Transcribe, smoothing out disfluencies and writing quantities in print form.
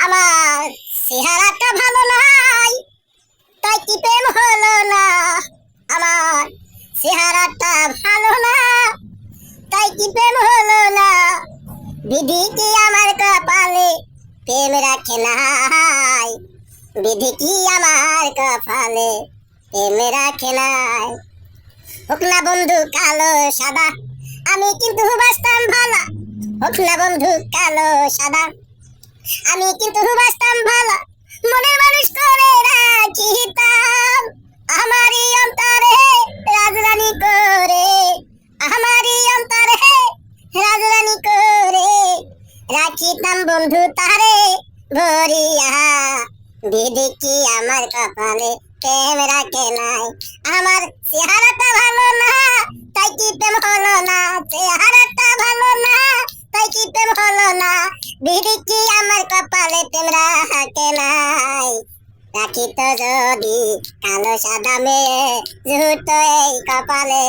আমার চেহারাটা ভালো নাই, তাই কি প্রেম হলো না। আমার চেহারাটা ভালো না, তাই কি প্রেম হলো না। বিধি কি আমার কপালে প্রেম রাখে নাই, বিধি কি আমার কপালে প্রেম রাখে নাই। হোক না বন্ধু কালো সাদা, আমি কিন্তু বাঁচতাম ভালা। হোক না বন্ধু কালো সাদা, আমি কিন্তু বাঁচতাম ভালা। মনের মানুষ করে রাখিতাম আমারই অন্তরে রাজরানী করে, আমারই অন্তরে রাজরানী করে রাখিতাম বন্ধু তারে ভরিয়া। বিধি কি আমার কপালে প্রেম রাখে নাই। আমার চেহারাটা ভালো না, তাই কি প্রেম হলো না। চেহারাটা ভালো না, তাই কি প্রেম হলো না। বিধি কি আমার কপালে প্রেম রাখে নাই। রাখিত যদি কালো সাদা মেয়ে জুটো এই কপালে।